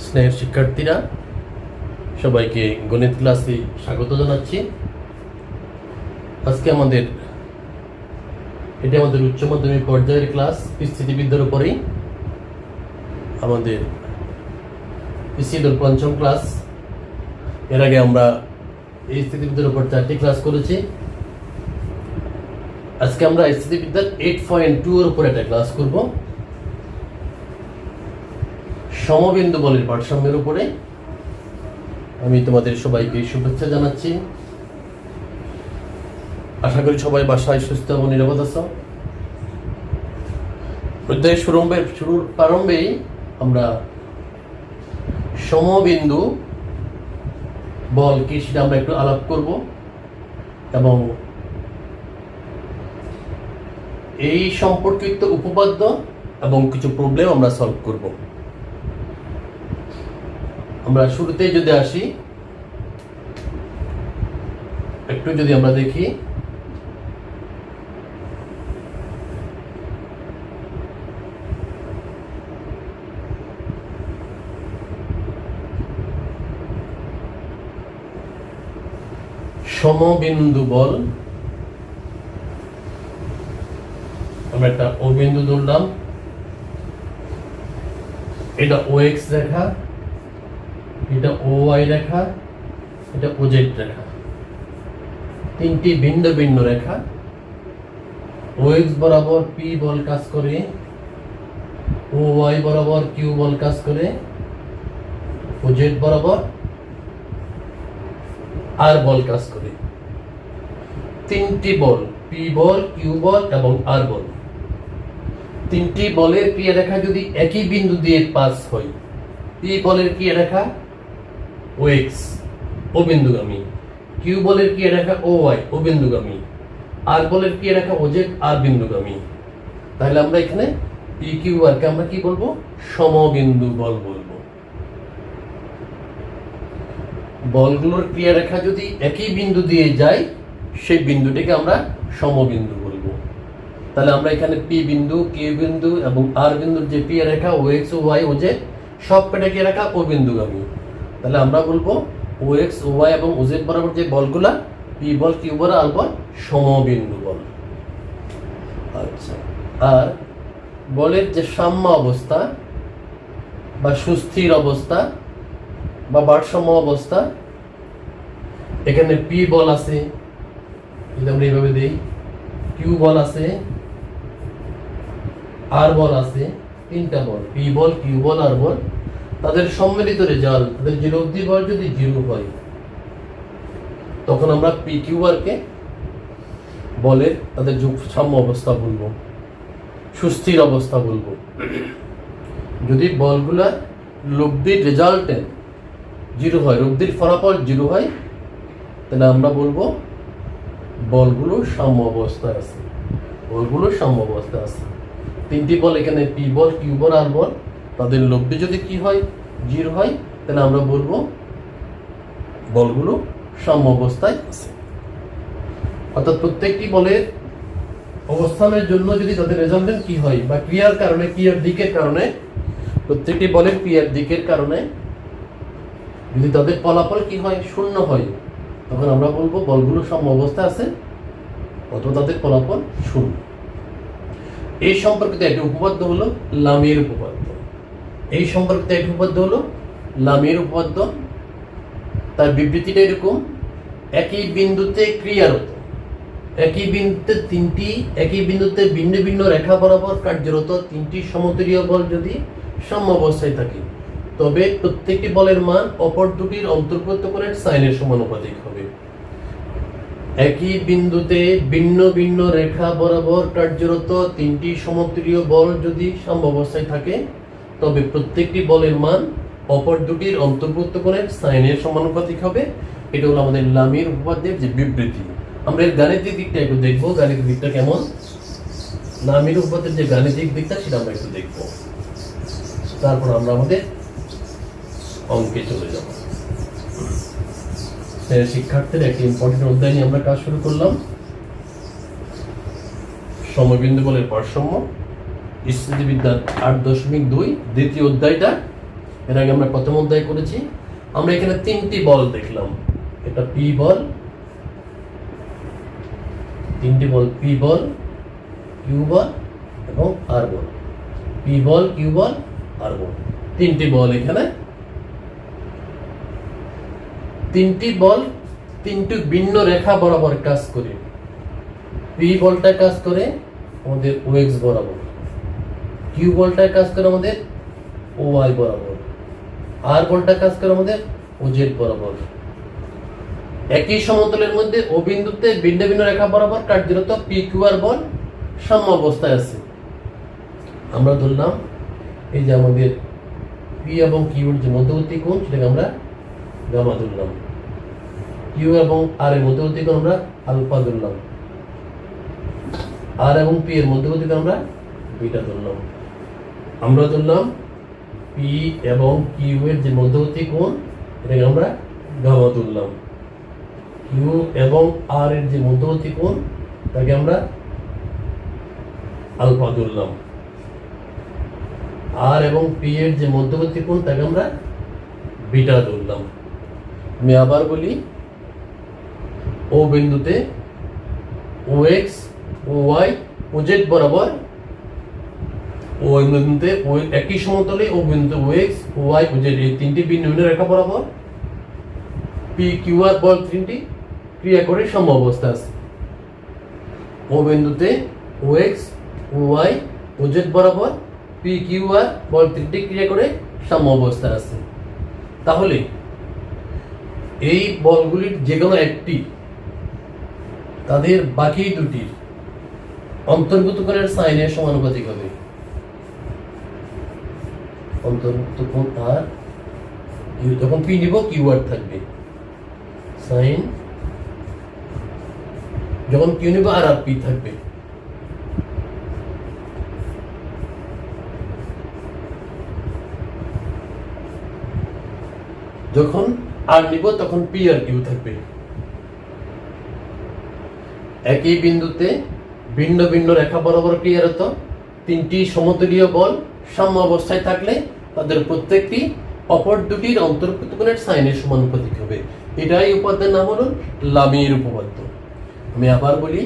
স্নেহের শিক্ষার্থীরা, সবাইকে গণিত ক্লাসে স্বাগত জানাচ্ছি। আজকে এটা আমাদের উচ্চ মাধ্যমিক পর্যায়ের ক্লাস স্থিতিবিদ্যার উপরেই। আমাদের স্থিতির পঞ্চম ক্লাস। এর আগে আমরা এই স্থিতিবিদ্যার উপর 4টি ক্লাস করেছি। আজকে আমরা স্থিতিবিদ্যার 8.2 এর উপর একটা ক্লাস করব, সমবিন্দু বলের ভারসাম্যের উপরে। আমি তোমাদের সবাইকে শুভেচ্ছা জানাচ্ছি। আশা করি সবাই বাসায় সুস্থ এবং নিরাপদ আছো। অধ্যায়ের শুরুর প্রারম্ভেই আমরা সমবিন্দু বল কি সেটা আমরা একটু আলাপ করব এবং এই সম্পর্কিত উপপাদ্য এবং কিছু প্রবলেম আমরা সলভ করব। আমরা শুরুতেই যদি আসি, একটু যদি আমরা দেখি, সমবিন্দু বল। আমরা একটা ও বিন্দু ধরলাম, এটা OX রেখা, এটা OY রেখা, এটা OZ রেখা, তিনটি ভিন্ন ভিন্ন রেখা। OX বরাবর P বল কাজ করে, OY বরাবর Q বল কাজ করে, OZ বরাবর R বল কাজ করে। তিনটি বল, P বল, Q বল এবং R বল, তিনটি বলের ক্রিয়া রেখা যদি একই বিন্দু দিয়ে পাস হয়, P বলের ক্রিয়া রেখা OX ও বিন্দুগামী, Q বলের ক্রিয়া রেখা OY ও বিন্দুগামী, R বলের ক্রিয়া রেখা OZ আর বিন্দুগামী, তাহলে আমরা এখানে PQR কে আমরা কি বলবো? সমবিন্দু বল বলবো। বলগুলোর ক্রিয়া রেখা যদি একই বিন্দু দিয়ে যায়, সেই বিন্দুটিকে আমরা সমবিন্দু বলবো। তাহলে আমরা এখানে P বিন্দু, Q বিন্দু এবং R বিন্দুর যে ক্রিয়া রেখা OX, OY, OZ সব কটা ক্রিয়া রেখা ও বিন্দুগামী। তাহলে আমরা বলবো OX, OY এবং OZ বরাবর যে বলগুলা P বল, Q বল, R বল সমবিন্দু বল। আচ্ছা, আর বলের যে সাম্য অবস্থা বা সুস্থির অবস্থা বা ভারসাম্য অবস্থা, এখানে P বল আছে, যদি আমরা এইভাবে দেই, Q বল আছে, R বল আছে, তিনটা বল P বল, Q বল, R বল, তাদের সম্মিলিত রেজাল্ট, তাদের জিরোধি বল যদি 0 হয়, তখন আমরা PQR কে বলের তাদের সাম্য অবস্থা বলবো, সুস্থির অবস্থা বলবো। যদি বলগুলা লব্ধির রেজাল্টে 0 হয়, লব্ধির ফলাফল 0 হয়, তাহলে আমরা বলবো বলগুলো সাম্য অবস্থায় আছে, বলগুলো সাম্য অবস্থায় আছে। তিনটি বল এখানে P বল, Q বল, R বল, তাদের লব্ধি যদি কি হয় 0 হয়, তাহলে আমরা বলবো বলগুলো সাম্য অবস্থায় আছে। অর্থাৎ প্রত্যেকটি বলের অবস্থানের জন্য যদি তাদের রেজাল্টেন্ট কি হয় বা ক্রিয়ার কারণে, ক্রিয়ার দিকের কারণে, প্রত্যেকটি বলের ক্রিয়ার দিকের কারণে যদি তাদের ফলাফল কি হয় 0 হয়, তখন আমরা বলবো বলগুলো সাম্য অবস্থায় আছে অথবা তাদের ফলাফল 0। এই সম্পর্কিত একটি উপপাদ্য হলো লামির উপপাদ্য। এই সম্পর্কিত একটি উপপাদ্য হলো লামির উপপাদ্য। তার বিবৃতিটা এরকম: একই বিন্দুতে ক্রিয়ারত, একই বিন্দুতে ভিন্ন ভিন্ন রেখা বরাবর কার্যরত তিনটি সমতুল্য বল যদি সাম্য অবস্থায় থাকে, তবে প্রত্যেকটি বলের মান অপর দুটির অন্তর্ভুক্ত কোণের সাইনের সমানুপাতিক হবে। একই বিন্দুতে ভিন্ন ভিন্ন রেখা বরাবর কার্যরত তিনটি সমতুল্য বল যদি সাম্য অবস্থায় থাকে, তবে প্রত্যেকটি বলের মান অপর দুটির অন্তর্ভুক্ত কোণের সাইনের সমানুপাতিক হবে। এটা হলো আমাদের লামির উপপাদ্যের যে বিবৃতি। আমরা এর গাণিতিক দিকটা একটু দেখবো, গাণিতিক দিকটা কেমন, লামির উপপাদ্যের যে গাণিতিক দিকটা সেটা আমরা একটু দেখবো, তারপর আমরা আমাদের অঙ্কে চলে যাব। শিক্ষার্থীর একটি ইম্পর্টেন্ট অধ্যায় নিয়ে আমরা কাজ শুরু করলাম, সমবিন্দু বলের ভারসাম্য, স্থিতিবিদ্যার 8.2 দ্বিতীয় অধ্যায়টা এর আগে আমরা প্রথম অধ্যায় করেছি। আমরা এখানে তিনটি বল দেখলাম, এটা পি বল, তিনটি বল, পি বল, কিউ বল এবং আর বল। পি বল, কিউ বল, আর বল, তিনটি বল। এখানে তিনটি বল তিনটি ভিন্ন রেখা বরাবর কাজ করে। পি বলটা কাজ করে আমাদের ওএক্স বরাবর, কিউ বলটা কাজ করে আমাদের ওয়াই বরাবর, আর বলটা কাজ করে আমাদের ওজেড বরাবর। একই সমতলের মধ্যে ও বিন্দুতে ভিন্ন ভিন্ন রেখা বরাবর কার্যরত পি কিউ আর বল সাম্য অবস্থায় আছে। আমরা ধরলাম এই যে আমাদের পি এবং কিউ এর যে মধ্যবর্তী কোণ সেটাকে আমরা গামা ধরলাম, কিউ এবং আর এর মধ্যবর্তী কোণ আমরা আলফা ধরলাম, আর এবং পি এর মধ্যবর্তী কোণ আমরা বিটা ধরলাম। আমরা ধরলাম পি এবং কিউ এর যে মধ্যবর্তী কোণ এটাকে আমরা গামা ধরলাম, কিউ এবং আর এর যে মধ্যবর্তী কোণ তাকে আমরা আলফা ধরলাম, আর এবং পি এর যে মধ্যবর্তী কোণ তাকে আমরা বিটা ধরলাম। আমি আবার বলি, ও বিন্দুতে ও এক্স, ও ওয়াই, ও জেড বরাবর, ও বিন্দুতে ও একই সমতলে ও বিন্দুতে ও এক্স, ও ওয়াই, ও জেড এই তিনটি ভিন্ন ভিন্ন রেখা বরাবর পি কিউ আর বল তিনটি ক্রিয়া করে সাম্য অবস্থা আছে। ও বিন্দুতে ও এক্স, ও ওয়াই, ও জেড বরাবর পি কিউ আর বল তিনটি ক্রিয়া করে সাম্য অবস্থা আছে। তাহলে এই বলগুলির যে কোনো একটি তাদের বাকি দুটির অন্তর্ভুক্ত কোণের সাইনের সমানুপাতিক হবে। অন্তর্ভুক্ত কোণ আর যখন পি নিব কিউ আর থাকবে সাইন, যখন কিউ নিব আর আর পি থাকবে। যখন আর নিব তখন পি আর কিউ থাকবে। একই বিন্দুতে ভিন্ন ভিন্ন রেখা বরাবর ক্রিয়ারত তিনটি সমতলীয় বল সাম্য অবস্থায় থাকলে তাদের প্রত্যেকটি অপর দুটির অন্তর্ভুক্ত কোণের সাইনের সমানুপাতিক হবে। এটাই উপাদানের নাম হলো লামির উপপাদ্য। আমি আবার বলি,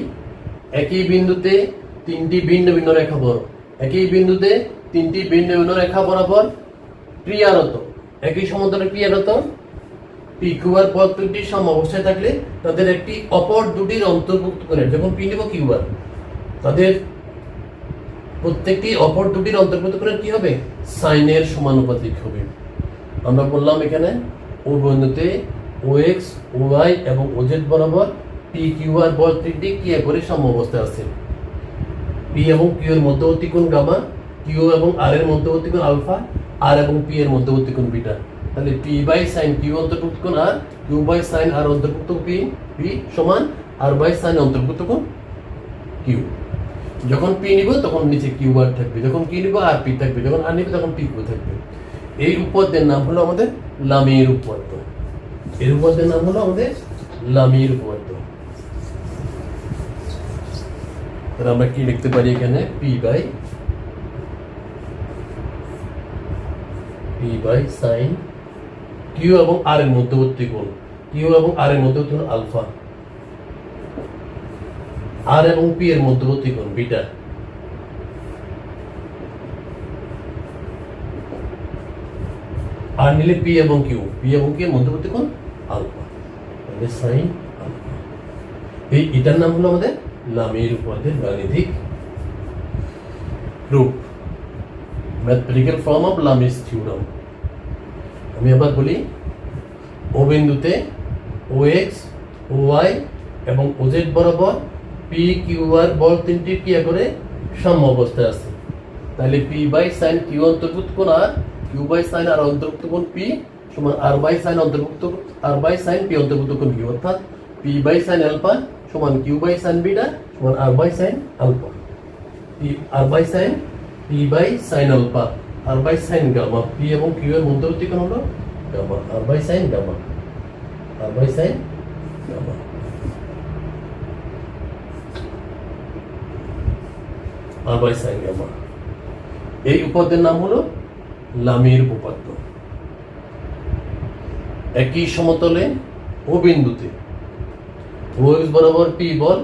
একই বিন্দুতে তিনটি ভিন্ন ভিন্ন রেখা বরাবর, একই বিন্দুতে তিনটি ভিন্ন ভিন্ন রেখা বরাবর ক্রিয়ারত, একই সমতলে ক্রিয়ারত পি কিউ আর বল দুটি সাম্য অবস্থায় থাকলে তাদের একটি অপর দুটির অন্তর্ভুক্ত কোণের, যখন পি নিব কিউ আর, তাদের প্রত্যেকটি অপর দুটির অন্তর্ভুক্ত কোণের কি হবে? সাইনের সমানুপাতিক হবে। আমরা বললাম এখানে ও বিন্দুতে ও এক্স, ও ওয়াই এবং ও জেড বরাবর পি কিউ আর বল তিনটি ক্রিয়া করে সাম্য অবস্থায় আছে। পি এবং কিউ এর মধ্যবর্তী কোণ গামা, কিউ এবং আর এর মধ্যবর্তী কোণ আলফা, আর এবং পি এর মধ্যবর্তী কোণ বিটা। তাহলে পি বাই সাইন কিউ অন্তর্ভুক্ত কোণ আর, কিউ বাই সাইন আর অন্তর্ভুক্ত পি, পি সমান আর বাই সাইন অন্তর্ভুক্ত কোণ কিউ। যখন পি নিব তখন নিচে কিউ আর থাকবে, যখন কিউ নিব আর পি থাকবে, যখন আর নিব তখন পি কিউ থাকবে। এই উপপাদ্যের নাম হলো আমাদের লামির উপপাদ্য। এর উপপাদ্যের নাম হলো আমাদের লামির উপপাদ্য। তাহলে আমরা কি লিখতে পারি এখানে? পি বাই সাইন কিউ এবং আর এর মধ্যবর্তী কোণ, কিউ এবং আর এর মধ্যবর্তী কোণ আলফা, আর এবং পি এর মধ্যবর্তী কোণ বিটা, আর নিলে পি এবং কিউ, পি এবং কিউ এর মধ্যবর্তী কোণ আলফা, তাহলে সাইন আলফা। এটার নাম হলো আমাদের লামির উপপাদ্যের গাণিতিক রূপ, mathematical form of Lamis theorem. আমি আবার বলি, ও বিন্দুতে ও এক্স, ও ওয়াই এবং ও জেড বরাবর পি কিউ আর বল তিনটি ক্রিয়া করে সাম্য অবস্থায় আছে। তাহলে পি বাই সাইন কিউ অন্তর্ভুক্ত কোণ আর, কিউ বাই সাইন আর অন্তর্ভুক্ত কোণ পি সমান আর বাই সাইন অন্তর্ভুক্ত, আর বাই সাইন পি অন্তর্ভুক্ত কোণ কিউ, অর্থাৎ পি বাই সাইন আলফা সমান কিউ বাই সাইন বিটা সমান R by sine alpha. R by sine P by sine alpha, R by sine gamma, P এবং Q এর মধ্যবর্তী কোণ হলো gamma, R by sine gamma, R by sine gamma. R by sine gamma. এই উপপাদ্যের নাম হলো লামির উপপাদ্য। একই সমতলে ও বিন্দুতে ও এক্স বরাবর পি বল,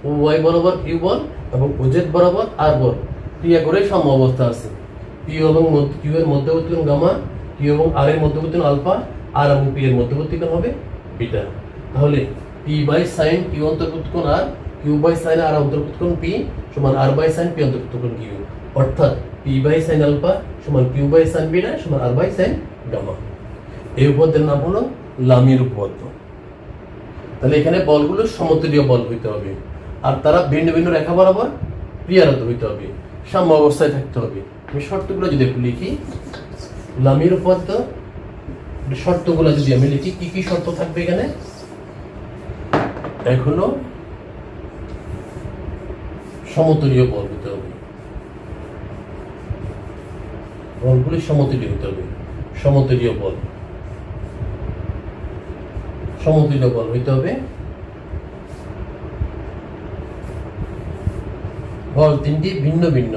ও ওয়াই বরাবর কিউ বল এবং ও জেড বরাবর আর বল ক্রিয়া করে সম অবস্থা আছে। পি এবং কিউ এর মধ্যবর্তী কোণ গামা, কিউ এবং আর এর মধ্যবর্তী কোণ আলফা, আর এবং পি এর মধ্যবর্তী কোণ হবে বিটা। তাহলে পি বাই সাইন কিউ অন্তর্ভুক্ত কোণ আর, কিউ বাই সাইন আর অন্তর্ভুক্ত কোণ পি সমান আর বাই সাইন পি অন্তর্ভুক্ত কোণ কিউ, অর্থাৎ পি বাই সাইন আলফা সমান কিউ বাই সাইন বিটা সমান আর বাই সাইন গামা। এই উপপাদ্যের নাম হলো লামির উপপাদ্য। তাহলে এখানে বলগুলো সমতুল্য বল হইতে হবে, আর তারা ভিন্ন ভিন্ন রেখা বরাবর ক্রিয়ারত হইতে হবে, সাম্য অবস্থায় থাকতে হবে। আমি শর্তগুলো যদি একটু লিখি, লামির উপপাদ্য শর্তগুলো যদি আমি লিখি, কি কি শর্ত থাকবে এখানে? এখনো সমতুল্য বল হতে হবে, বলগুলি সমতুল্য হতে হবে, সমতুল্য বল, সমতুল্য বল হইতে হবে। বল তিনটি ভিন্ন ভিন্ন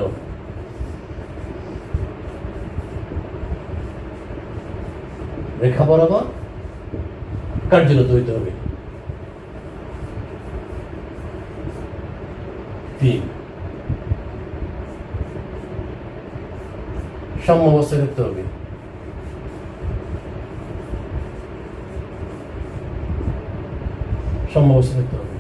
রেখা বরাবর কার্যরত হইতে হবে। 3 সাম্য অবস্থায় থাকতে হবে। সাম্য অবস্থায় থাকতে হবে।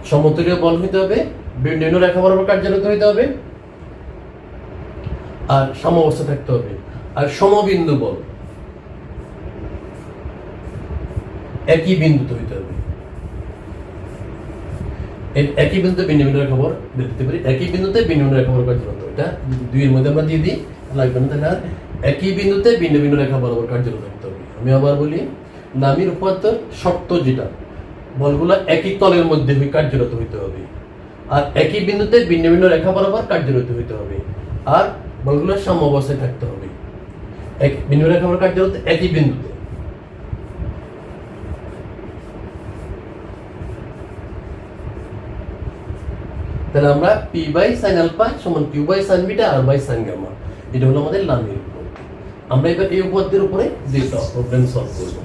সমতুল্য বল হইতে হবে, বিভিন্ন রেখা বরাবর কার্যরত হইতে হবে, আর সাম্য অবস্থা থাকতে হবে। আর সমবিন্দু বল একই বিন্দুতে হইতে হবে। একই বিন্দুতে ভিন্ন ভিন্ন রেখা বরাবর দেখতে পারি, একই বিন্দুতে ভিন্ন ভিন্ন রেখা বরাবর কার্যরত। এটা দুইয়ের মধ্যে আমরা দিয়ে দিই, লাগবে না। তাহলে একই বিন্দুতে ভিন্ন ভিন্ন রেখা বরাবর কার্যরত থাকতে হবে। আমি আবার বলি, লামির উপপাদ্যের শর্ত যেটা, বলগুলো একই তলের মধ্যে কার্যরত হইতে হবে, আর একই বিন্দুতে ভিন্ন ভিন্ন রেখা বরাবর কার্যরত হইতে হবে, আর বলগুলো সাম্য অবস্থায় থাকতে হবে। এক ভিন্ন রেখা বরাবর কার্যরত একই বিন্দুতে। তাহলে আমরা পি বাই সাইন আলফা সমান Q by sine beta R by sine gamma, এটা হলো আমাদের লামির উপপাদ্য। আমরা এবার এই উপপাদ্যের উপরে দুইটা প্রবলেম সলভ করব।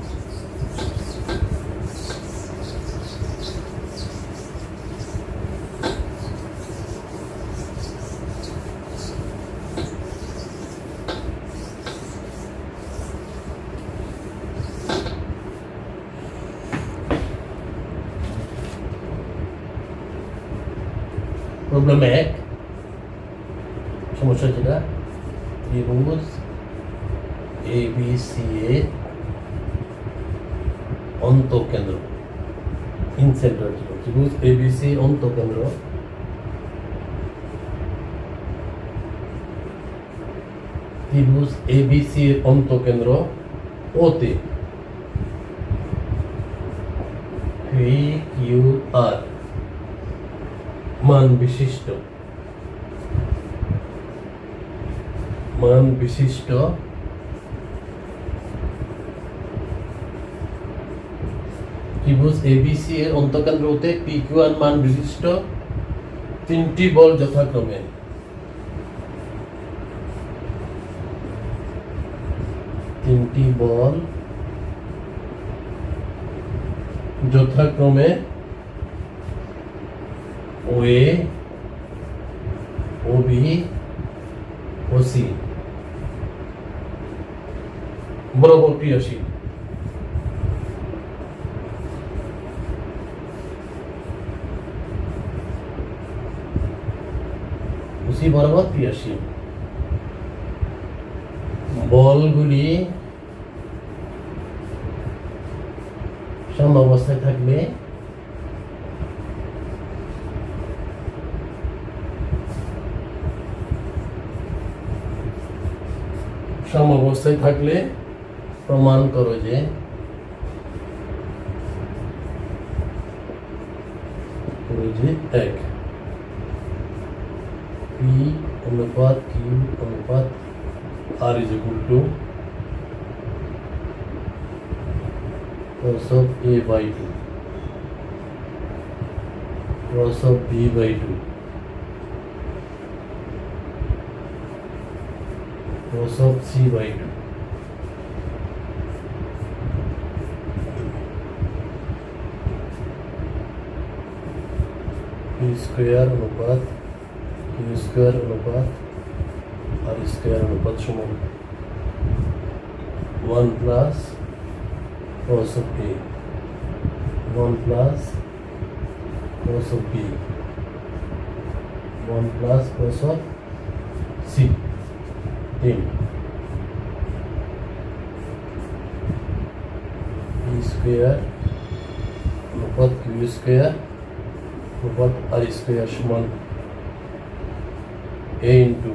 প্রবলেম 1, সমস্যা যেটা, ত্রিভুজ ABC এর অন্তঃকেন্দ্র, ইন সেন্টার ত্রিভুজ ABC অন্তঃকেন্দ্র ত্রিভুজ ABC এর অন্তঃকেন্দ্র ওতে PQR মান বিশিষ্ট ত্রিভুজ ABC এর অন্তঃকেন্দ্র হতে PQR মান বিশিষ্ট তিনটি বল যথাক্রমে OA, OB, OC বরাবর ক্রিয়াশীল। OC বরাবর ক্রিয়াশীল বলগুলি সাম্য অবস্থায় থাকবে সম অবস্থায় থাকলে প্রমাণ করো যে এক P অনুপাত Q অনুপাত R is equal to cos of A by 2 cos of B by 2 cos of c by 2 p square অনুপাত q স্কয়ার অনুপাত r স্কয়ার অনুপাত সমান 1 plus cos of a 1 plus cos of b 1 plus cos of c 3 p square অনুপাত q square অনুপাত r square সমান a into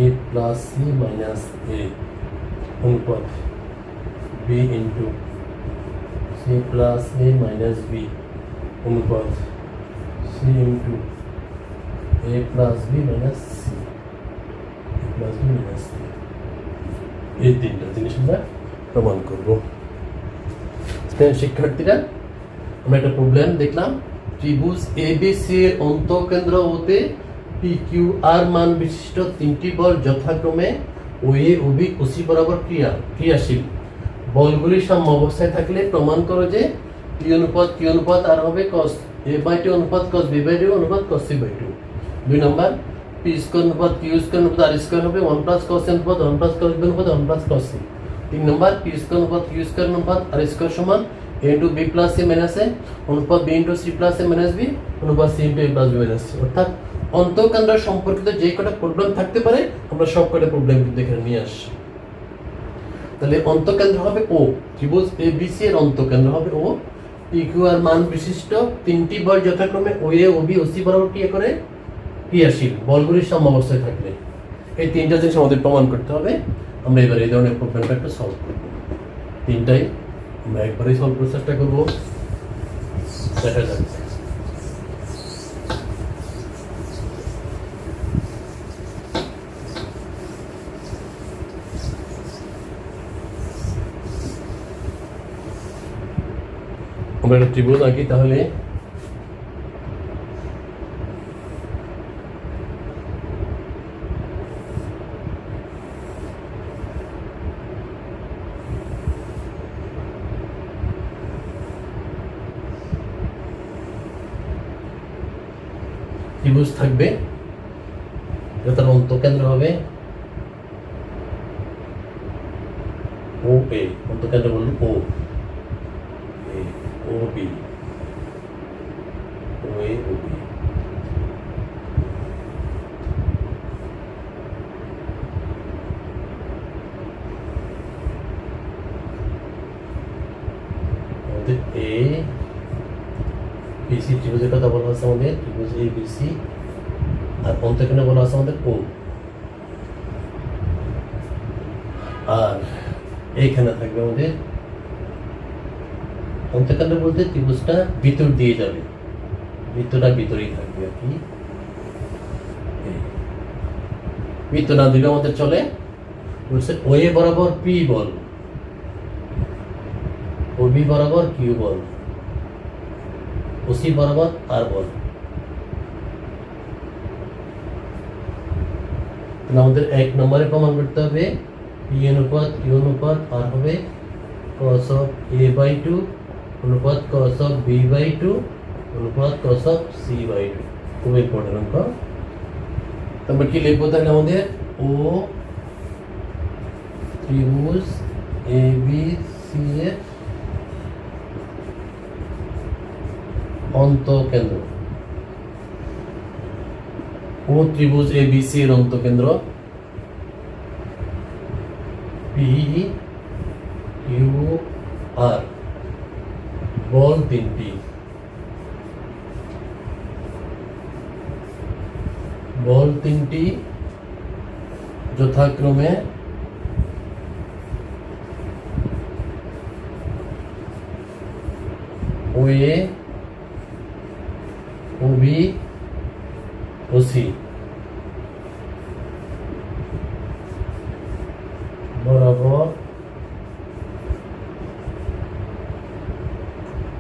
a plus c minus a অনুপাত b into c plus a minus b অনুপাত c into a plus b minus c plus b minus c এই তিনটা জিনিস আমরা প্রমাণ করব। শিক্ষার্থীরা আমরা একটা প্রবলেম দেখলাম, ত্রিভুজ এবিসি এর অন্তঃকেন্দ্র হতে PQR মান বিশিষ্ট তিনটি বল যথাক্রমে OA OB OC বরাবর ক্রিয়াশীল। বলগুলি সাম্য অবস্থায় থাকলে প্রমাণ করো যে P অনুপাত Q অনুপাত R হবে cos A/2 অনুপাত cos B/2 অনুপাত cos C/2। 2 নম্বর P স্কয়ার অনুপাত Q স্কয়ার অনুপাত R স্কয়ার হবে 1 প্লাস cos A অনুপাত 1 প্লাস cos B অনুপাত 1 প্লাস cos C। 3 নম্বর P স্কয়ার অনুপাত Q স্কয়ার অনুপাত R স্কয়ার সমান A into B plus C minus A অনুপাত B into C plus A minus B অনুপাত C into A plus B minus C। অর্থাৎ অন্তঃকেন্দ্র সম্পর্কিত যে কটা প্রবলেম থাকতে পারে আমরা সব কটা প্রবলেম দেখে নিয়ে আসি। তাহলে অন্তঃকেন্দ্র হবে O, ত্রিভুজ ABC এর অন্তঃকেন্দ্র হবে O। PQR মান বিশিষ্ট তিনটি বল যথাক্রমে OA OB OC বরাবর ক্রিয়াশীল, বলগুলি সাম্যাবস্থায় থাকলে। এই তিনটা জিনিস আমাদের প্রমাণ করতে হবে। আমরা এবার এই ধরনের প্রবলেমটা একটু সলভ করব। তিনটাই আমরা একবারেই সলভ করার চেষ্টা করব, দেখা যাক। আমরা একটা ত্রিভুজ আঁকি, তাহলে ত্রিভুজ থাকবে, তার অন্তঃকেন্দ্র হবে OA, অন্তঃকেন্দ্র বলল O, OB, OA, OB। আমাদের ABC ত্রিভুজের কথা বলা আছে, আমাদের ত্রিভুজ ABC, আর অন্তঃকেন্দ্র বলা আছে আমাদের O। আর এইখানে থাকবে আমাদের অন্তঃকেন্দ্র বলতে ত্রিভুজটা ভিতর দিয়ে যাবে, ভিতরটা ভিতরেই থাকবে আর কি। ভিতর না দিলে আমাদের চলে, OA বরাবর P বল, OB বরাবর Q বল, OC বরাবর R বল। তাহলে আমাদের 1 নম্বরে প্রমাণ করতে হবে P অনুপাত Q অনুপাত R হবে cos of A/2 অনুপাত cos of B/2 অনুপাত cos of C/2। খুব ইম্পর্টেন্ট অঙ্ক। আমরা কি লিখবো তাহলে? আমাদের O ত্রিভুজ ABC এর অন্তঃকেন্দ্র, O ত্রিভুজ ABC এর অন্তঃকেন্দ্র PQR, বল তিনটি, বল তিনটি যথাক্রমে OA OB OC বরাবর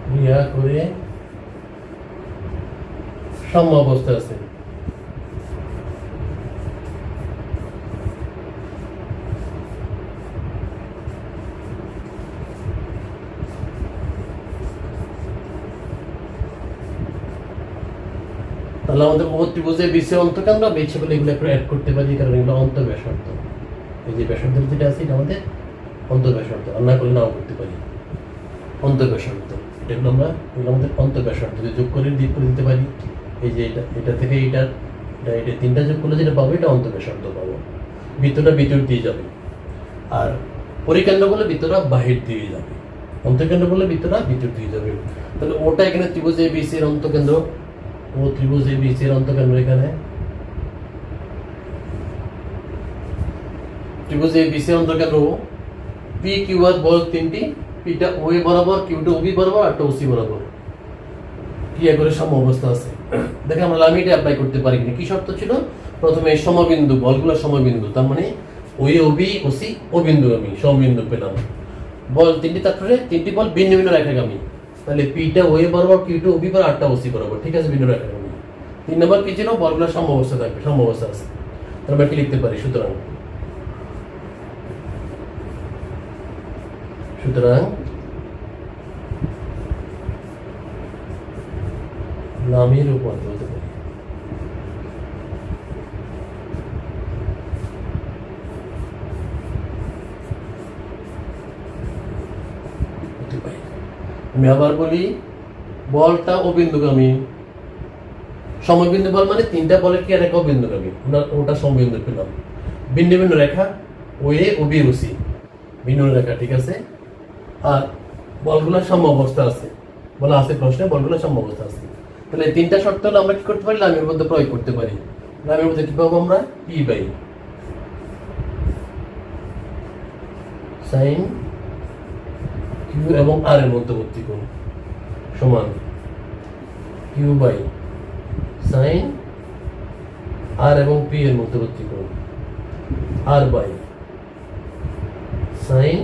ক্রিয়া করে সাম্য অবস্থায় আছে। তাহলে আমাদের ও ত্রিভুজে বিসি অন্তকেন্দ্র আমি ইচ্ছে করলে এগুলো একটু অ্যাড করতে পারি, কারণ এগুলো অন্তঃব্যাসার্ধ। এই যে ব্যাসার্ধ যেটা আছে এটা আমাদের অন্তঃব্যাসার্ধ, আর না করলে নাও করতে পারি অন্তঃব্যাসার্ধ। এগুলো আমাদের অন্তঃব্যাসার্ধ যোগ করে দিতে পারি। এই যে এটা থেকে এটা তিনটা যোগ করলে যেটা পাবো এটা অন্তঃব্যাসার্ধ পাবো। বৃত্তটা ভিতর দিয়ে যাবে, আর পরিকেন্দ্র বলে বৃত্তটা বাহির দিয়ে যাবে, অন্তঃকেন্দ্র বলে বৃত্তটা ভিতর দিয়ে যাবে। তাহলে ওটা এখানে ত্রিভুজ এবিসি এর অন্তঃকেন্দ্র, ও ত্রিভুজ এবিসি এর অন্তঃকেন্দ্র এখানে ত্রিভুজ এবিসি এর অন্তঃকেন্দ্র পি কিউ আর বল তিনটি, পিটা ও এ বরাবর, কিউটা ওবি বরাবর, আর ওসি বরাবর। কি করে সম অবস্থা আছে দেখে আমরা লামিটা অ্যাপ্লাই করতে পারি কিনা। কি শর্ত ছিল? প্রথমে সমবিন্দু, বলগুলো সমবিন্দু, তার মানে ও এ ওবি ওসি ও বিন্দু আমি সমবিন্দু পেলাম। বল তিনটি, তারপরে তিনটি বল ভিন্ন ভিন্ন রেখাগামী, তাহলে পিটা ও এ বরাবর, কিউটা ওবি বরাবর, আটটা ওসি বরাবর, ঠিক আছে, ভিন্ন রেখাগামী। 3 নম্বর কি ছিল? বলগুলো সম অবস্থা থাকবে, সম অবস্থা আছে। তাহলে আমরা কি লিখতে পারি? সুতরাং লামির রূপান্তর হতে পারে। আমি আবার বলি, বলটা অবিন্দুগামী, সমবিন্দু বল মানে তিনটা বলের কি রেখা অবিন্দুগামী, ওটা সমবিন্দু পেলাম। ভিন্ন ভিন্ন রেখা ও এ ও বি ও সি, ভিন্ন রেখা, ঠিক আছে। আর বলগুলো সম অবস্থা আছে, বলা আছে প্রশ্নে বলগুলো সম অবস্থা আছে। তাহলে তিনটা শর্ত হলে আমরা কি করতে পারি? লামির মধ্যে প্রয়োগ করতে পারি। লামির মধ্যে কি পাবো আমরা? পি বাই সাইন কিউ এবং আর এর মধ্যবর্তী কোণ সমান কিউ বাই সাইন আর এবং পি এর মধ্যবর্তী কোণ, আর বাই সাইন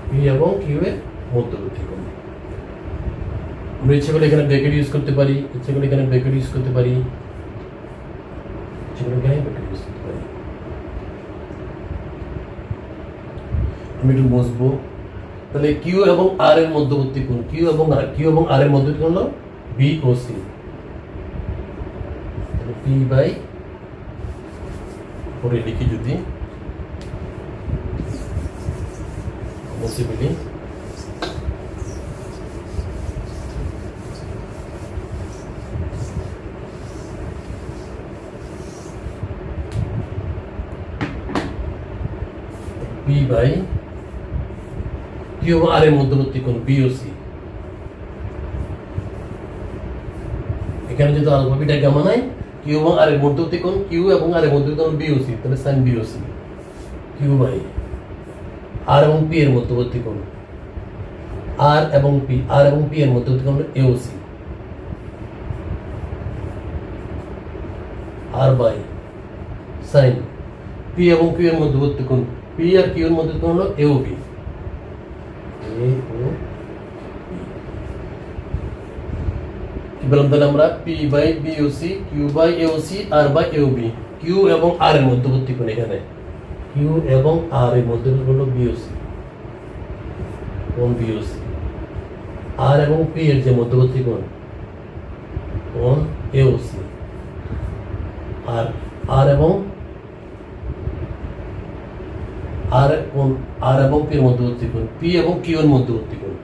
পি এবং কিউ এর মধ্যবর্তী কোণ। আমরা ইচ্ছে করলে এখানে ব্র্যাকেট ইউজ করতে পারি, ইচ্ছে করলে এখানে ব্র্যাকেট ইউজ করতে পারি, ইচ্ছে করলে এখানে ব্র্যাকেট ইউজ করতে পারি। আমি একটু বসবো। তাহলে কিউ এবং আর এর মধ্যবর্তী কোণ, কিউ এবং আর এর মধ্যবর্তী কোণ হলো বি ও সি। তাহলে পি বাই, পরে লিখি যদি পসিবলি পি বাই কিউ এবং আর এর মধ্যবর্তী কোণ বিওসি। এখানে যদি আলফা বিটা গামা নাই, কিউ এবং আর এর মধ্যবর্তী কোণ, কিউ এবং আর এর মধ্যবর্তী কোণ বিওসি, তাহলে সাইন বিওসি। কিউ বাই আর এবং পি এর মধ্যবর্তী কোণ, আর এবং পি এর মধ্যবর্তী কোণ AOC, R by sine P এবং কিউ এর মধ্যবর্তী কোণ, পি আর কিউ এর মধ্যবর্তী কোণ হলো এওবি। কি বললাম তাহলে আমরা? P by BOC, Q by AOC, R by AOB. Q এবং আর এর মধ্যবর্তী কোণ, এখানে কিউ এবং আর এর মধ্যবর্তী কোণ হলো বিওসি, কোণ বিওসি। আর এবং পি এর যে মধ্যবর্তী কোণ, কোণ এওসি। আর এবং পি এর মধ্যবর্তী কোণ, পি এবং কিউ এর মধ্যবর্তী কোণ,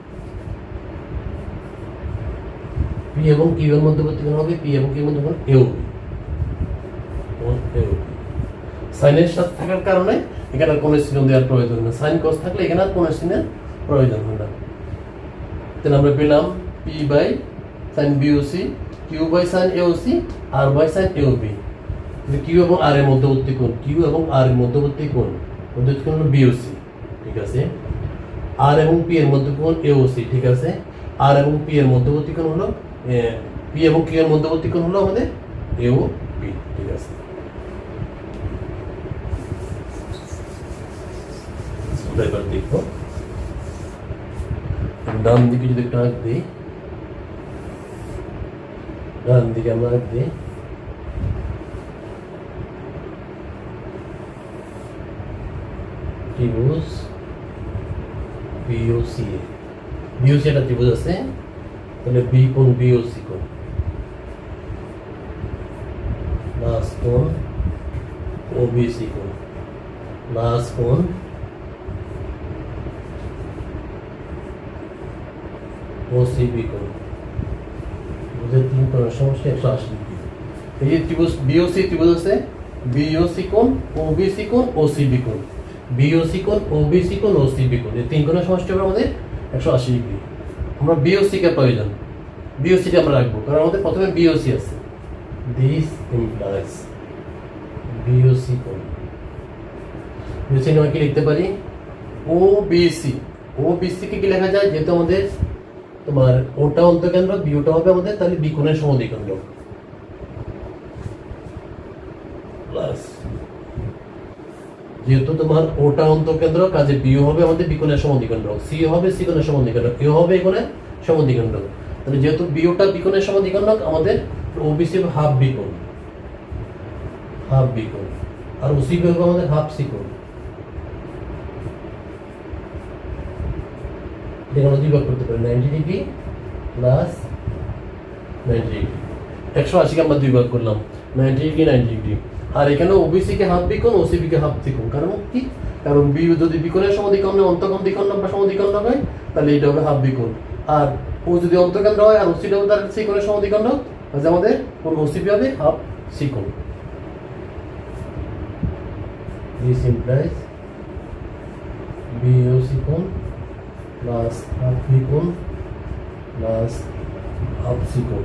পি এবং কিউ এর মধ্যবর্তী কোণ হবে পি এবং কিউ এর মধ্যবর্তী কোণ এওবি, কোণ এওবি। সাইনের সাথে থাকার কারণে এখানে আর কোনো চিহ্ন দেওয়ার প্রয়োজন না, সাইন কস থাকলে এখানে আর কোনো চিহ্নের প্রয়োজন হয় না। তাহলে আমরা পেলাম P by sine BOC, Q by sine AOC, R by sine AOB. Q এবং আর এর মধ্যবর্তী কোণ, কিউ এবং আর এর মধ্যবর্তী কোণ হলো বিওসি, ঠিক আছে। আর এবং পি এর মধ্যবর্তী কোণ এওসি, ঠিক আছে। আর এবং পি এর মধ্যবর্তী কোণ হলো পি এবং কিউ এর মধ্যবর্তী কোণ হলো আমাদের এওপি, ঠিক আছে। এবার দেখো ডান দিকে যদি একটু আঁক দিই, ডান দিকে আমরা আঁক দিই, ত্রিভুজ বিওসি, বিওসি একটা ত্রিভুজ আছে, তাহলে বি কোণ বিওসি কোণ, প্লাস কোণ ওবিসি কোণ প্লাস কোণ ওসিবি কোণ, বুঝে 3 কোণের সমষ্টি 180 ডিগ্রি। এই যে ত্রিভুজ বিওসি ত্রিভুজ আছে, বিওসি কোণ ওবিসি কোণ ওসিবি কোণ, বিওসি কোণ ওবিসি কোণ ওসিবি কোণ, এই 3 কোণের সমষ্টি হবে আমাদের 180 ডিগ্রি। আমরা বিওসি কে প্রয়োজন, বিওসি টা আমরা রাখবো কারণ আমাদের প্রথমে বিওসি আছে। দিস ইমপ্লাইজ বিওসি কোণ, বিওসি আমরা কি লিখতে পারি ওবিসি, ওবিসি কে কি লেখা যায়, যেহেতু আমাদের তোমার ওটা অন্তকেন্দ্র বিওটা হবে আমাদের, তাহলে বি কোণের সমদ্বিখণ্ড প্লাস, যেহেতু তোমার ওটা অন্তকেন্দ্র কাজে বিও হবে আমাদের বি কোণের সমদ্বিখণ্ড, সি হবে সি কোণের সমদ্বিখণ্ড, এ হবে এ কোণের সমদ্বিখণ্ড। তাহলে যেহেতু বিওটা বি কোণের সমদ্বিখণ্ড, আমাদের ওবিসি হাফ বি কোণ, হাফ বি কোণ, আর ওসিবি হবে আমাদের হাফ সি কোণ। এখানে দুই ভাগ করতে পারি, 90 ডিগ্রি প্লাস 90 ডিগ্রি, 180 কে আমরা দুই ভাগ করলাম, 90 ডিগ্রি 90 ডিগ্রি। আর এখানে ওবিসি কে হাফ বি কোণ ওসিবি কে হাফ সি কোণ, কারণ কি, কারণ বি যদি বি কোণের সমদ্বিখণ্ড অন্তঃকোণ দ্বিখণ্ড বা সমদ্বিখণ্ড হয় তাহলে এটা হবে হাফ বি কোণ, আর ও যদি অন্তঃকেন্দ্র হয় আর ওসিটা হবে তার সি কোণের সমদ্বিখণ্ড, তাহলে আমাদের কোণ ওসিবি হবে হাফ সি কোণ। This implies BOC কোণ প্লাস হাফ বি কোণ প্লাস হাফ সি কোণ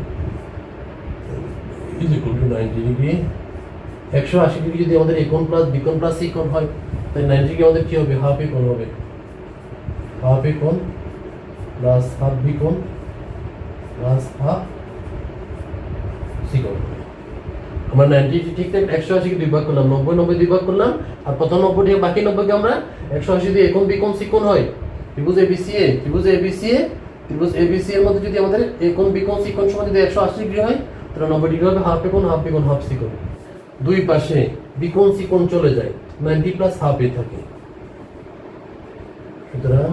is equal to 90 degree. 180 degree যদি আমাদের এ কোণ প্লাস বি কোণ প্লাস সি কোণ হয়, তাহলে 90 ডিগ্রি আমাদের কি হবে, হাফ এ কোণ হবে, হাফ এ কোণ প্লাস হাফ বি কোণ প্লাস হাফ সি কোণ। আমরা 90 ঠিক ঠিক 180 কে দুই ভাগ করলাম, 90 90 দুই ভাগ করলাম, আর প্রথম 90 থেকে বাকি 90 কে আমরা 180 দিয়ে এ কোণ বি কোণ সি কোণ হয়, ত্রিভুজ এবিসি ত্রিভুজ এবিসি এর মধ্যে যদি আমাদের এ কোণ বি কোণ সি কোণ সমান যদি 180 ডিগ্রি হয়, তাহলে 90 ডিগ্রি হবে হাফ এ কোণ হাফ বি কোণ হাফ সি কোণ। দুই পাশে বি কোণ সি কোণ চলে যায়, 90 প্লাস হাফ এ থাকে, সুতরাং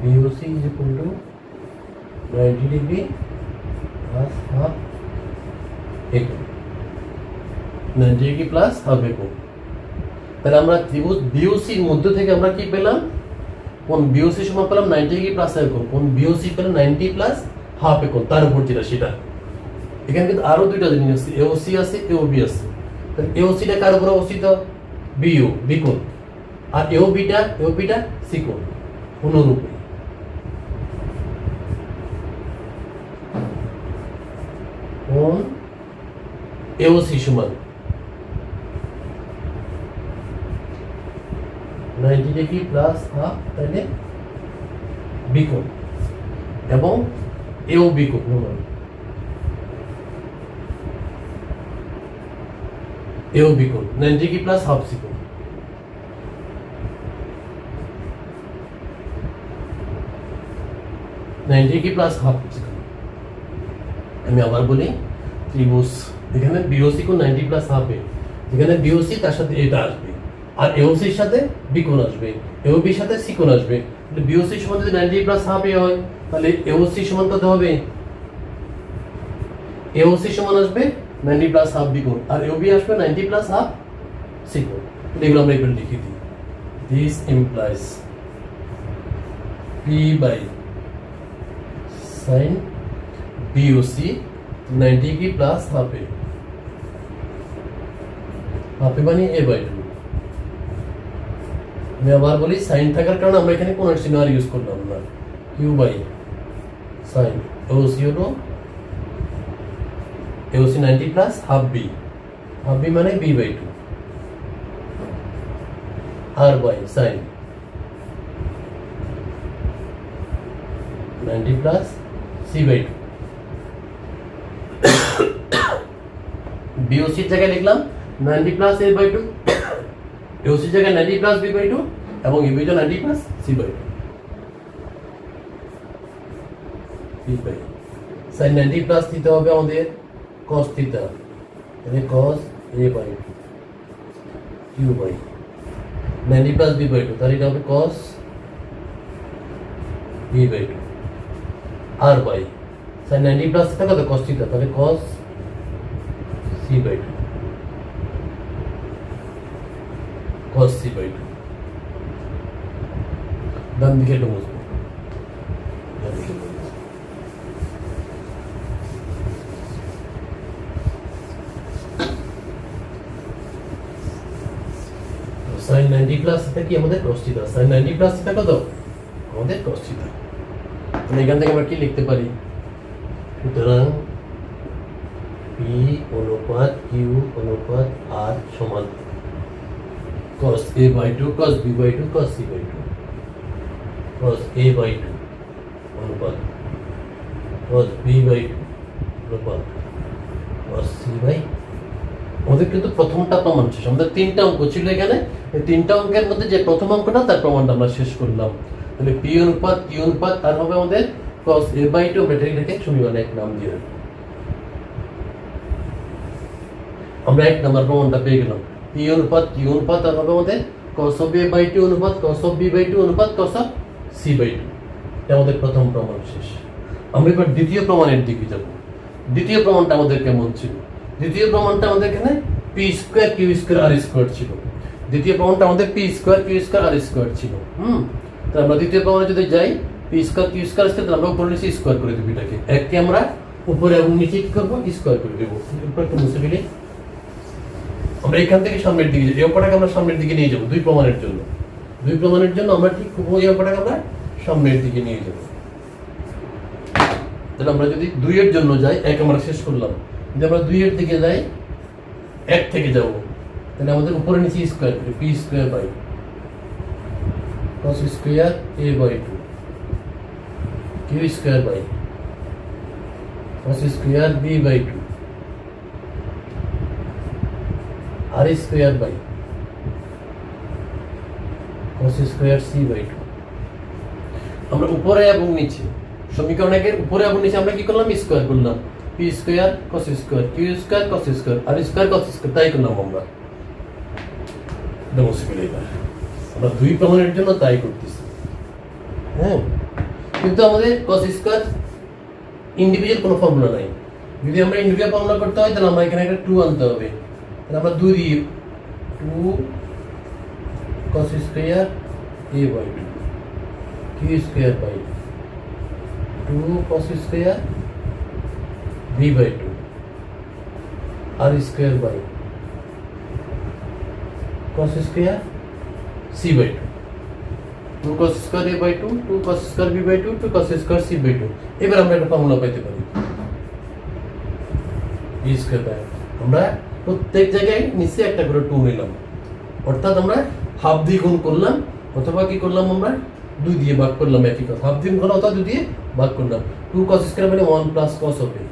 BOC is equal to 90 degree plus half A কোণ, 90 ডিগ্রি প্লাস হাফ এ কোণ। তাহলে আমরা ত্রিভুজ BOC এর মধ্যে থেকে আমরা কি পেলাম, কোণ BOC সমান পেলাম 90 ডিগ্রি প্লাস হাফ এ কোণ, কোণ BOC পেলাম 90 প্লাস হাফ এ কোণ, তার উপর যেটা সেটা। এখানে কিন্তু আরো দুইটা জিনিস আছে, AOC আছে AOB আছে। তাহলে AOC টা কার উপর অবস্থিত, BO বি কোণ, আর AOB টা সি কোণ, অনুরূপে কোণ AOC সমান 90 ডিগ্রি প্লাস হাফ, তাহলে বি কোণ, এবং AOB কোণ সমান AOB কোণ 90 ডিগ্রি প্লাস হাফ সি কোণ। আমি আবার বলি, ত্রিভুজ এখানে BOC কোণ 90 প্লাস হাফ এ, যেখানে BOC তার সাথে এটা আসবে, আর AOC এর সাথে বি কোণ আসবে, AOB এর সাথে সি কোণ আসবে। তাহলে BOC সমান যদি 90 প্লাস হাফ এ হয়, তাহলে AOC সমান কত হবে, AOC সমান আসবে 90 প্লাস হাফ বি কোণ, আর AOB আসবে 90 প্লাস হাফ সি কোণ। এগুলো আমরা এখানে লিখে দিই। This implies P by sin BOC 90 degree plus half A, half A মানে a বাই 2। আমি আবার বলি, সাইন থাকার কারণে আমরা এখানে কোণের চিহ্ন আর ইউজ করলাম না, q বাই sin OC হলো AOC 90 plus half B, half B মানে b by 2, r by sin 90 plus C by 2। BOC এর জায়গায় লিখলাম 90 প্লাস a বাই 2, AOC এর জায়গায় 90 প্লাস b বাই 2, এবং AB টা 90 plus C by 2। sin 90 plus theta হবে আমাদের cos থিটা, তাহলে cos a by 2 q by 90 plus b by 2, তাহলে এটা হবে cos b by 2, r by sin 90 plus theta কত cos থিটা, তাহলে cos c by 2 cos c by 2 ডান দিকে এটা মুছবো sin 90 প্লাস এটা কি আমাদের cos থিটা sin 90 প্লাস এটা কত আমাদের cos থিটা তাহলে এখান থেকে আমরা কি লিখতে পারি সুতরাং p অনুপাত q অনুপাত r সমান cos a by 2 cos b by 2 cos c by 2 cos a by 2 অনুপাত cos b by 2 অনুপাত cos c by আমাদের কিন্তু প্রথমটা প্রমাণ শেষ আমাদের তিনটা অঙ্ক ছিল এখানে এই তিনটা অঙ্কের মধ্যে যে প্রথম অঙ্কটা তার প্রমাণটা আমরা শেষ করলাম তাহলে p অনুপাত q অনুপাত আর হবে আমাদের cos a by 2 আমরা এটাকে সমীকরণে এক নাম দিয়ে রাখবো আমরা এক নাম্বার প্রমাণটা পেয়ে গেলাম p অনুপাত q অনুপাত আর হবে আমাদের cos of a by 2 অনুপাত cos of b by 2 অনুপাত cos of c by 2 এটা আমাদের প্রথম প্রমাণ শেষ আমরা এবার দ্বিতীয় প্রমাণের দিকে যাব দ্বিতীয় প্রমাণটা আমাদের কেমন ছিল দ্বিতীয় প্রমাণটা আমাদের এখানে p square q square r square ছিল দ্বিতীয় প্রমাণটা আমাদের p square q square r square ছিল তাহলে আমরা দ্বিতীয় প্রমাণে যদি যাই p square q square square আমরা উপরে নিচে স্কয়ার করে দেব এটাকে এককে আমরা উপরে এবং নিচে কি করব স্কয়ার করে দেব উপরে একটু মুছে দিলে আমরা এখান থেকে সামনের দিকে এই অঙ্কটাকে আমরা সামনের দিকে নিয়ে যাব দুই প্রমাণের জন্য আমরা ঠিক ওই অঙ্কটাকে আমরা সামনের দিকে নিয়ে যাব তাহলে আমরা যদি 2 এর জন্য যাই এক আমরা শেষ করলাম যদি আমরা 2 এর দিকে যাই এক থেকে যাব তাহলে আমাদের উপরে নিচে স্কয়ার করি p square by cos square a by 2 q square by cos square b by 2 r square by cos square c by 2 আমরা উপরে এবং নিচে সমীকরণের উপরে এবং নিচে আমরা কি করলাম স্কয়ার করলাম p square cos square q square cos square r square cos square তাই করলাম আমরা ডেমোসিবল এবার আমরা দুই প্রমাণের জন্য তাই করতেছি হ্যাঁ কিন্তু আমাদের cos স্কয়ার ইন্ডিভিজুয়াল কোনো ফর্মুলা নাই যদি আমরা ইন্ডিভিজুয়াল ফর্মুলা করতে হয় তাহলে আমরা এখানে একটা 2 আনতে হবে তাহলে আমরা 2 দিয়ে 2 cos square a by 2 q square by 2 cos square b by 2 r square by cos square c by 2 2 cos square a by 2 2 cos square b by 2 2 cos square c by 2 এবার আমরা একটা ফর্মুলা পাইতে পারি e square by আমরা প্রত্যেক জায়গায় নিচে একটা করে 2 নিলাম অর্থাৎ আমরা হাফ দিয়ে গুণ করলাম অথবা কি করলাম আমরা 2 দিয়ে ভাগ করলাম একই কথা হাফ দিয়ে গুণ অথবা 2 দিয়ে ভাগ করলাম 2 cos স্কয়ার মানে 1 plus cos of a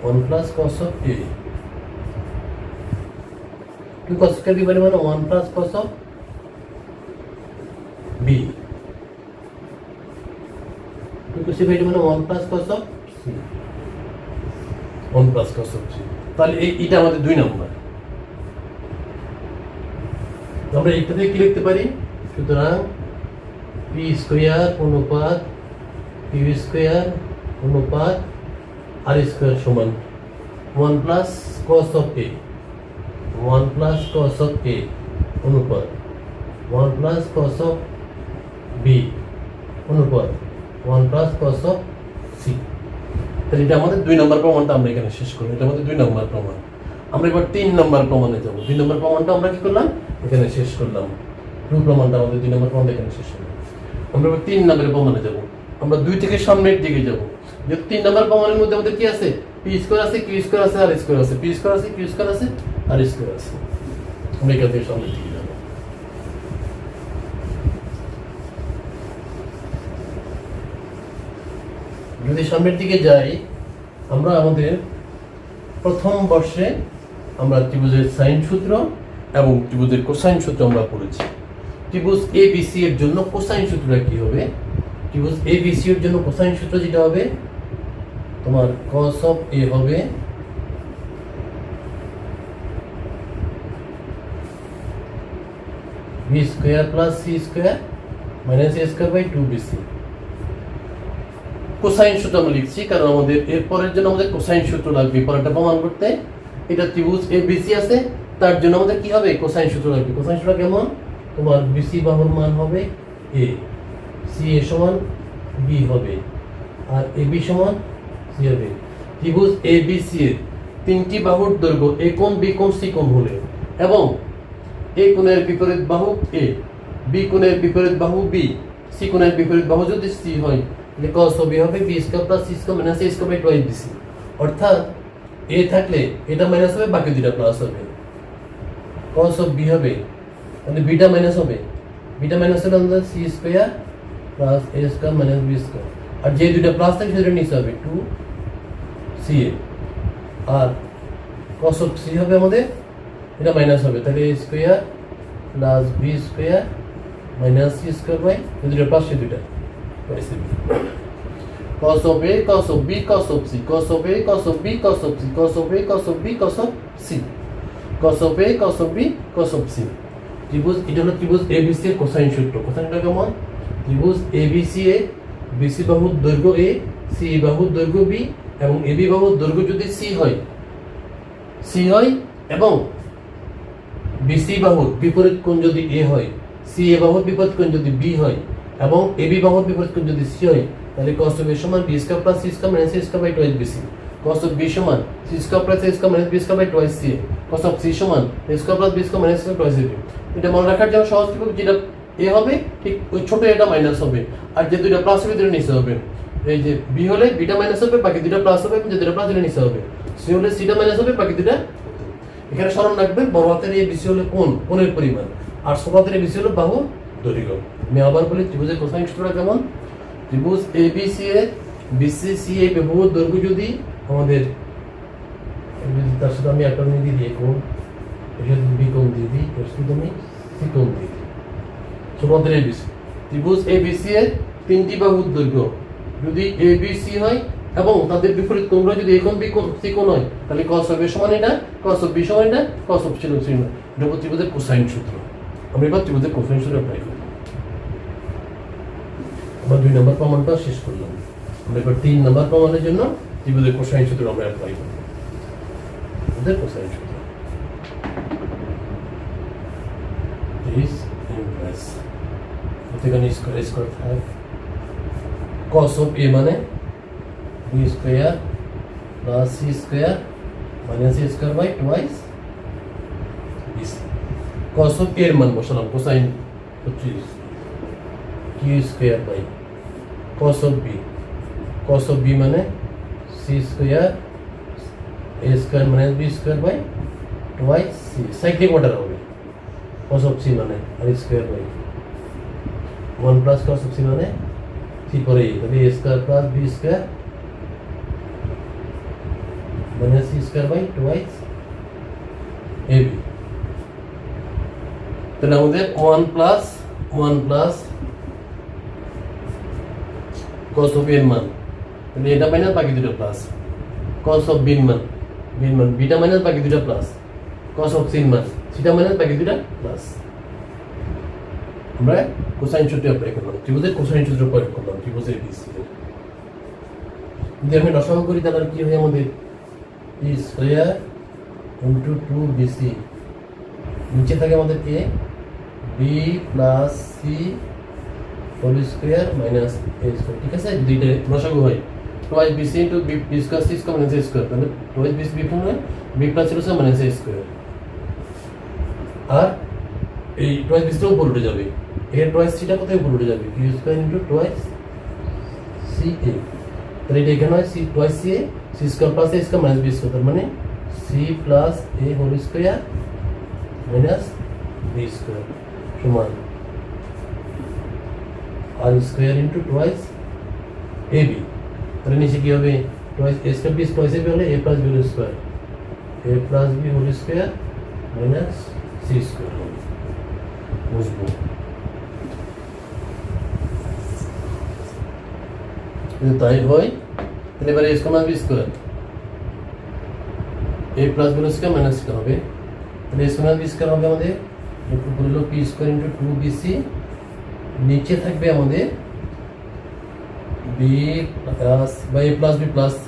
1 plus cos of a 2 cos square b মানে 1 plus cos of b 2 cos b মানে 1 plus cos of c 1 plus cos of c তাহলে এটা আমাদের 2 নাম্বার আমরা এইটাতে কি লিখতে পারি সুতরাং p স্কয়ার অনুপাত q স্কয়ার অনুপাত r স্কয়ার সমান 1 plus cos of a 1 plus cos of a অনুপাত 1 plus cos of b অনুপাত 1 plus cos of c তাহলে এটা আমাদের 2 নম্বর প্রমাণটা আমরা এখানে শেষ করলাম এটা আমাদের 2 নম্বর প্রমাণ আমরা এবার 3 নম্বর প্রমাণে যাব 2 নম্বর প্রমাণটা আমরা কি করলাম এখানে শেষ করলাম 2 প্রমাণটা আমাদের 2 নম্বর প্রমাণটা এখানে শেষ করলাম আমরা এবার 3 নম্বরের প্রমাণে যাব আমরা 2 থেকে সামনের দিকে যাব যে 3 নম্বর প্রমাণের মধ্যে আমাদের কি আছে p স্কয়ার আছে q স্কয়ার আছে r স্কয়ার আছে p স্কয়ার আছে q স্কয়ার আছে r স্কয়ার আছে আমরা এখান থেকে সামনের দিকে যাব যদি সামনের দিকে যাই আমরা আমাদের প্রথম বর্ষে আমরা ত্রিভুজের সাইন সূত্র এবং ত্রিভুজের কোসাইন সূত্র আমরা পড়েছি ত্রিভুজ ABC এর জন্য কোসাইন সূত্রটা কি হবে ত্রিভুজ ABC এর জন্য কোসাইন সূত্র যেটা হবে তোমার cos of a হবে b square plus c square minus a square by 2bc cosine সূত্র আমরা লিখছি কারণ আমাদের এর পরের জন্য আমাদের কোসাইন সূত্র লাগবে পরেরটা প্রমাণ করতে এটা ত্রিভুজ এবিসি আছে, তার জন্য আমাদের কি হবে কোসাইন সূত্র লাগবে। কোসাইন সূত্র কেমন, তোমার বিসি বাহুর মান হবে এ, সি এ সমান বি হবে, আর এ বি সমান সি হবে। ত্রিভুজ এবিসি এর তিনটি বাহুর দৈর্ঘ্য এ কোণ বি কোণ সি কোণ হলে এবং এ কোণের বিপরীত বাহু এ, বি কোণের বিপরীত বাহু বি, সি কোণের বিপরীত বাহু যদি সি হয় তাহলে cos of b হবে b square plus c square minus a square by 2bc। অর্থাৎ a থাকলে এটা মাইনাস হবে, বাকি দুটো প্লাস হবে। cos of b হবে তাহলে বিটা মাইনাস হবে, বিটা মাইনাস হলে আমাদের c square plus a square minus b square, আর যে দুটো প্লাস থাকে সেটা নিচে হবে 2ca, R cos of c হবে আমাদের এটা মাইনাস হবে, তাহলে a square plus b square minus c square by দুটো প্লাস সে দুটো cos of a cos of b cos of c cos of a cos of b cos of c cos of a cos of b cos of c cos of a cos of b cos of c। ত্রিভুজ এটা হলো ত্রিভুজ ABC এর cosine সূত্র। কোসাইনটা কেমন, ত্রিভুজ ABC এ BC বাহুর দৈর্ঘ্য a, CE বাহুর দৈর্ঘ্য b এবং AB বাহুর দৈর্ঘ্য যদি c হয় এবং BC বাহুর বিপরীত কোণ যদি a হয়, CA বাহুর বিপরীত কোণ যদি b হয় এবং AB বাহুর বিপরীত কোণ যদি c হয়, তাহলে cos of a সমান b square plus c square minus a square by 2bc, cos of b সমান c square plus a square minus b square by 2ca, cos of c সমান a square plus b square minus c square 2ab। এটা মনে রাখার জন্য সহজ হবে, যেটা a হবে ঠিক ওই ছোট এটা মাইনাস হবে, আর যে দুইটা প্লাস হবে দুটো নিচে হবে। এই যে b হলে বিটা মাইনাস হবে, বাকি দুটো প্লাস হবে, যে দুটো প্লাস দুটো নিচে হবে। c হলে সিটা মাইনাস হবে, বাকি দুটো। এখানে স্মরণ রাখবেন বড় হাতের এই BC হলো কোণের পরিমাণ, আর ছোট হাতের এই BC হলো বাহুর দৈর্ঘ্য। আমি আবার বলি ত্রিভুজের কোসাইন সূত্রটা কেমন, ত্রিভুজ ABC এর BC CA বাহুর দৈর্ঘ্য যদি আমাদের তার সাথে আমি একটা দিয়ে দিই কোণ, এর সাথে বি কোণ দিয়ে দিই, এর সাথে আমি সি কোণ দিয়ে দিই। ছোট হাতের ABC ত্রিভুজ ABC এর তিনটি বাহুর দৈর্ঘ্য যদি ABC হয় এবং তাদের বিপরীত কোণগুলো যদি a কোণ b কোণ c কোণ হয়, তাহলে cos of a সমান এটা, cos of b সমান এটা, cos of c সমান এটা হচ্ছে ত্রিভুজের কোসাইন সূত্র। আমরা এবার ত্রিভুজের কোসাইন সূত্র অ্যাপ্লাই করব। আমরা 2 নম্বর প্রমাণটা শেষ করলাম। আমরা এবার 3 নম্বর প্রমাণের জন্য ত্রিভুজের কোসাইন সূত্র আমরা অ্যাপ্লাই করব। ত্রিভুজের কোসাইন সূত্র is inverse এখানে স্কয়ার থাকে cos of a মানে b square plus c square minus a square by 2bc। cos of a এর মান বসালাম, কোসাইন হচ্ছে q square by cos of b মানে c square a square minus b square by 2c, cyclic order হবে। cos of c মানে r square by 1 plus cos of c মানে c পরে তাহলে a square plus b square minus c square by 2ab। তাহলে আমাদের 1 plus cos of a এর মান, তাহলে এটা মাইনাস বাকি দুটো প্লাস, cos of b এর মান বিটা মাইনাস বাকি দুটো প্লাস, cos of c এর মান সিটা মাইনাস বাকি দুটো প্লাস। আমরা কোসাইন সূত্র অ্যাপ্লাই করলাম, ত্রিভুজের কোসাইন সূত্র প্রয়োগ করলাম ত্রিভুজের BC এর। যদি আমি লসাগু করি তাহলে কি হয় আমাদের e স্কয়ার ইনটু 2bc, নিচে থাকে আমাদের কে b plus c whole square minus a square. ঠিক আছে, দুইটা লসাগু হয় 2bc into b square c square minus a square, তাহলে 2bc b হয় b plus c square minus a square, আর এই 2bc টা উপরে উঠে যাবে, এর 2c টা কোথায় উপরে উঠে যাবে, q স্কয়ার ইনটু 2ca, তাহলে এটা এখানে হয় c 2ca c square plus a square minus b square, তার মানে c plus a whole square minus b square সমান r স্কয়ার ইনটু 2ab। তাহলে নিচে কি হবে 2a square b square ab হলে a plus b whole square, a plus b whole square minus c square হবে। বুঝবো যদি তাই হয় তাহলে এবারে a square minus b square a plus b whole square minus c হবে, তাহলে a square minus b square হবে আমাদের একটু করে হলো p স্কয়ার ইনটু 2bc, নিচে থাকবে আমাদের b plus by a plus b plus c,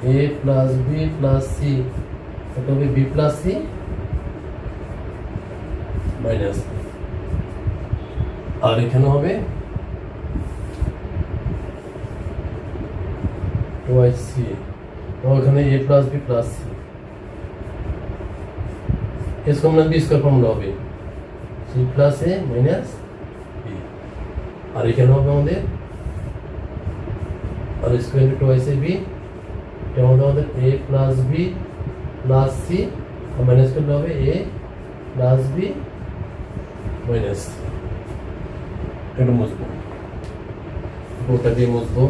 a A plus B plus C, এটা হবে বি প্লাস সি মাইনাস, আর এখানে হবে টুয়াইস সি, ওখানে A plus B plus C, S common B square formula হবে C plus A minus B, আর এখানে হবে আমাদের R square twice A B, এটা আমাদের A plus B plus C, আর মাইনাস করলে হবে এ প্লাস বি মাইনাস, এটা মুছবো, ওটা দিয়ে মুছবো।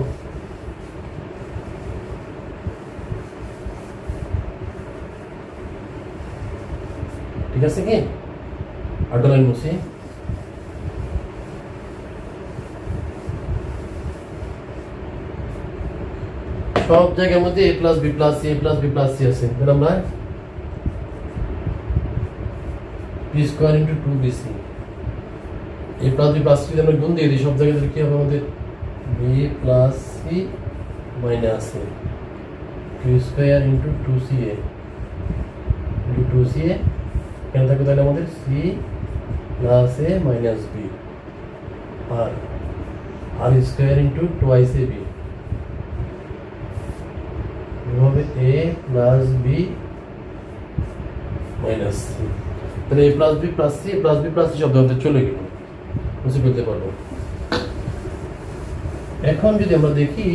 ঠিক আছে কি, আউটার লাইন মুছি। সব জায়গার মধ্যে A plus B plus C, A plus B plus C আছে, তাহলে আমরা B square into two BC, A plus B plus C আমরা গুণ দিয়ে দিই সব জায়গায়, তাহলে কি হবে আমাদের B plus C minus A Q square into two C A into two C A, এখানে থাকবে তাহলে আমাদের C plus A minus B, আর R square into twice A B হবে A plus B minus C, তাহলে A plus B plus C, A plus B plus C শব্দ আমাদের চলে গেল, বুঝে ফেলতে পারবো। এখন যদি আমরা দেখি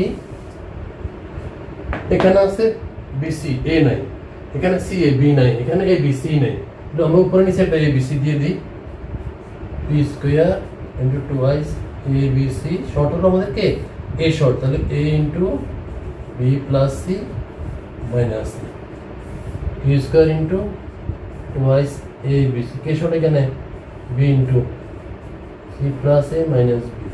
এখানে আছে বিসি এ নাই, এখানে সি এ বি নাই, এখানে এ বি সি নাই, আমরা উপরে নিচে একটা এ বি সি দিয়ে দিই, B square into twice A B C, short হলো আমাদের কে এ শর্ট, তাহলে A into B plus C minus C, Q square into twice A B C, কে শর্ট এখানে B into C plus A minus B,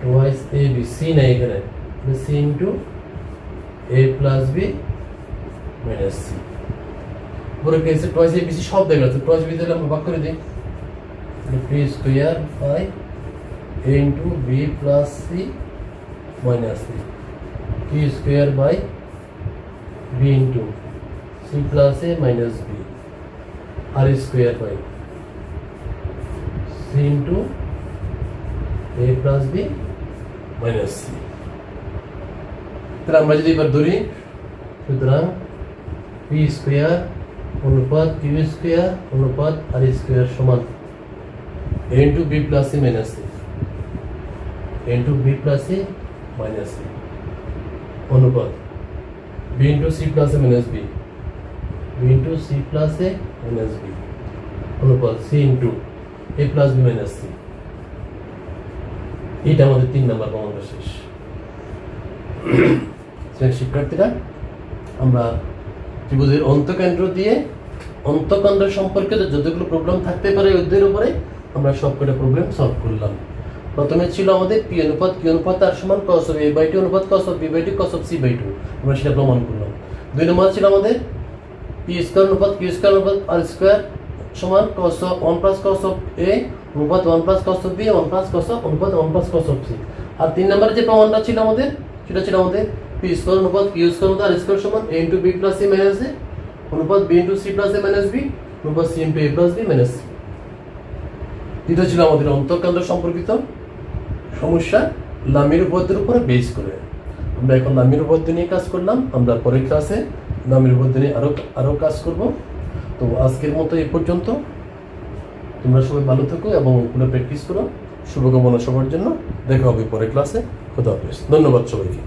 twice A B C নাই এখানে, C into A plus B minus C, পুরো কেসে twice A B C সব দেখা যাচ্ছে, twice B দিলে আমরা ভাগ করে দিই, B square by A into B plus C minus C, Q square by B into C plus A minus B, R square by C into A plus B minus C. তাহলে আমরা যদি এবার ধরি, সুতরাং পি স্কোয়ার অনুপাত Q square অনুপাত R square সমান A into B plus C minus C, A into B plus C minus C অনুপাত B into C plus A minus B, B into C plus A minus B অনুপাত C into A plus B minus C. এটা আমাদের 3 নম্বর প্রমাণ শেষ। শিক্ষার্থীরা, আমরা ত্রিভুজের অন্তঃকেন্দ্র দিয়ে অন্তঃকেন্দ্র সম্পর্কিত যতগুলো প্রবলেম থাকতে পারে ওদের উপরে আমরা সবকটা প্রবলেম সলভ করলাম। প্রথমে ছিল আমাদের পি অনুপাত কিউ অনুপাত আর সমান cos অফ a বাই 2 অনুপাত cos of b by 2 cos of c by 2, আমরা সেটা প্রমাণ করলাম। 2 নম্বর ছিল আমাদের পি স্কয়ার অনুপাত কিউ স্কয়ার অনুপাত আর স্কয়ার সমান cos of 1 plus cos of a অনুপাত 1 plus cos of b 1 plus cos of অনুপাত 1 প্লাস cos অফ c। আর 3 নম্বরে যে প্রমাণটা ছিল আমাদের, সেটা ছিল আমাদের পি স্কয়ার অনুপাত কিউ স্কয়ার অনুপাত আর স্কয়ার সমান a into b plus c minus a অনুপাত b into c plus a minus b অনুপাত c into a plus b minus c। এটা ছিল আমাদের অন্তঃকেন্দ্র সম্পর্কিত সমস্যা লামির উপপাদ্যের উপরে বেস করে। আমরা এখন লামির উপপাদ্য নিয়ে কাজ করলাম, আমরা পরের ক্লাসে লামির উপপাদ্য নিয়ে আরো কাজ করব। তো আজকের মতো এই পর্যন্ত। তোমরা সবাই ভালো থেকো এবং এগুলো প্র্যাকটিস করো। শুভকামনা সবার জন্য। দেখা হবে পরের ক্লাসে। খোদা হাফেজ। ধন্যবাদ সবাইকে।